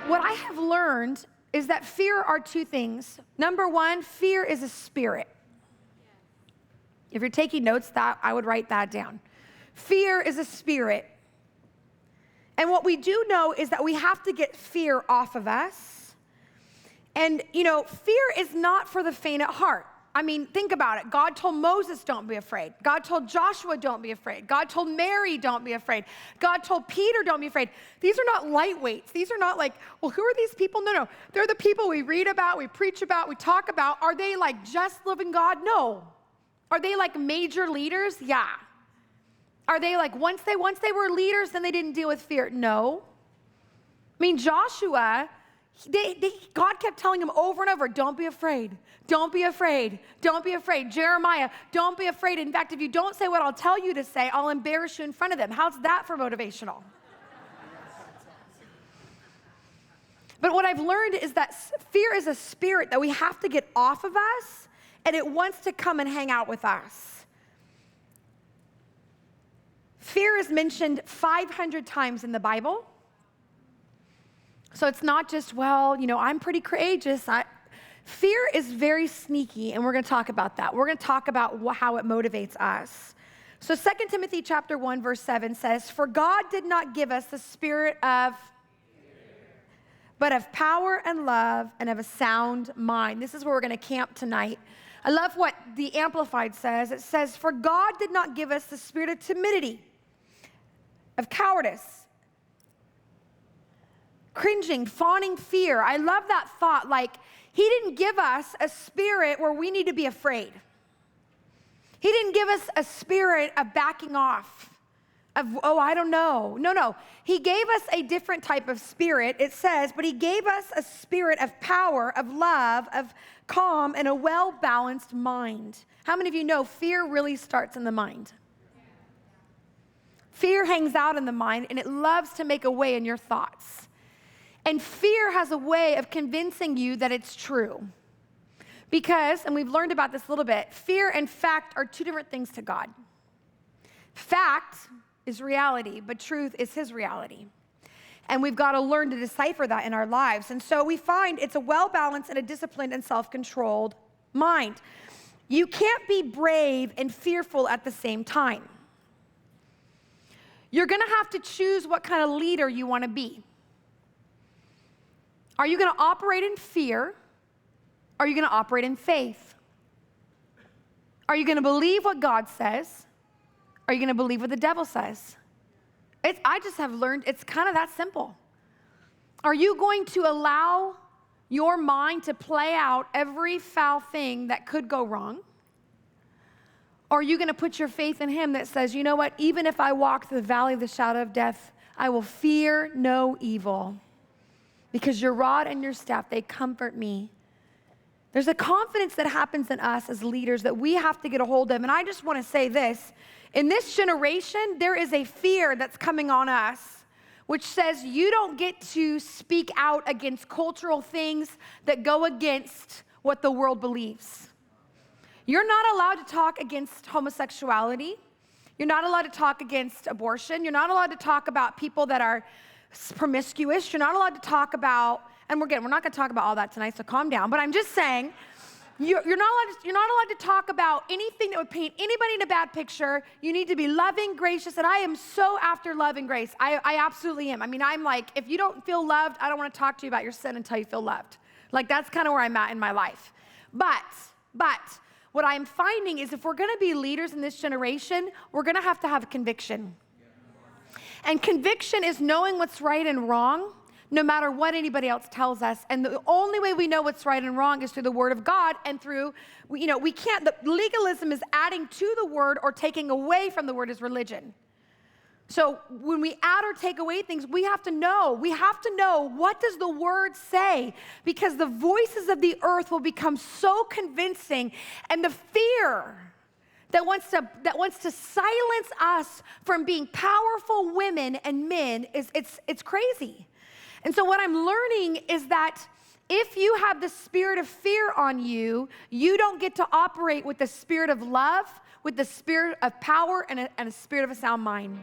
what I have learned is that fear are two things. Number one, fear is a spirit. If you're taking notes, I would write that down. Fear is a spirit. And what we do know is that we have to get fear off of us. And, fear is not for the faint at heart. I mean, think about it. God told Moses, don't be afraid. God told Joshua, don't be afraid. God told Mary, don't be afraid. God told Peter, don't be afraid. These are not lightweights. These are not like, well, who are these people? No. They're the people we read about, we preach about, we talk about. Are they like just living God? No. Are they like major leaders? Yeah. Are they like, once they were leaders, then they didn't deal with fear? No. I mean, Joshua, God kept telling him over and over, don't be afraid. Don't be afraid. Don't be afraid. Jeremiah, don't be afraid. In fact, if you don't say what I'll tell you to say, I'll embarrass you in front of them. How's that for motivational? But what I've learned is that fear is a spirit that we have to get off of us, and it wants to come and hang out with us. Fear is mentioned 500 times in the Bible. So it's not just, I'm pretty courageous. Fear is very sneaky, and we're going to talk about that. We're going to talk about how it motivates us. So 2 Timothy chapter 1, verse 7 says, "For God did not give us the spirit of fear, but of power and love and of a sound mind." This is where we're going to camp tonight. I love what the Amplified says. It says, "For God did not give us the spirit of timidity, of cowardice, cringing, fawning fear." I love that thought. Like, he didn't give us a spirit where we need to be afraid. He didn't give us a spirit of backing off, of, I don't know. No. He gave us a different type of spirit, it says, but he gave us a spirit of power, of love, of calm, and a well-balanced mind. How many of you know fear really starts in the mind? Fear hangs out in the mind, and it loves to make a way in your thoughts. And fear has a way of convincing you that it's true. Because, and we've learned about this a little bit, fear and fact are two different things to God. Fact is reality, but truth is his reality. And we've got to learn to decipher that in our lives. And so we find it's a well-balanced and a disciplined and self-controlled mind. You can't be brave and fearful at the same time. You're going to have to choose what kind of leader you want to be. Are you going to operate in fear? Or are you going to operate in faith? Are you going to believe what God says? Or are you going to believe what the devil says? I just have learned it's kind of that simple. Are you going to allow your mind to play out every foul thing that could go wrong? Or are you going to put your faith in him that says, you know what, even if I walk through the valley of the shadow of death, I will fear no evil, because your rod and your staff, they comfort me. There's a confidence that happens in us as leaders that we have to get a hold of. And I just want to say this. In this generation, there is a fear that's coming on us, which says you don't get to speak out against cultural things that go against what the world believes. You're not allowed to talk against homosexuality. You're not allowed to talk against abortion. You're not allowed to talk about people that are promiscuous. You're not allowed to talk about, and we're not going to talk about all that tonight, so calm down. But I'm just saying, you're not allowed to talk about anything that would paint anybody in a bad picture. You need to be loving, gracious, and I am so after love and grace. I absolutely am. I mean, I'm like, if you don't feel loved, I don't want to talk to you about your sin until you feel loved. Like, that's kind of where I'm at in my life. But what I'm finding is if we're going to be leaders in this generation, we're going to have conviction. And conviction is knowing what's right and wrong, no matter what anybody else tells us. And the only way we know what's right and wrong is through the Word of God and through, legalism is adding to the Word or taking away from the Word is religion. So when we add or take away things, we have to know what does the Word say? Because the voices of the earth will become so convincing, and the fear that wants to silence us from being powerful women and men it's crazy. And so what I'm learning is that if you have the spirit of fear on you, you don't get to operate with the spirit of love, with the spirit of power, and a spirit of a sound mind.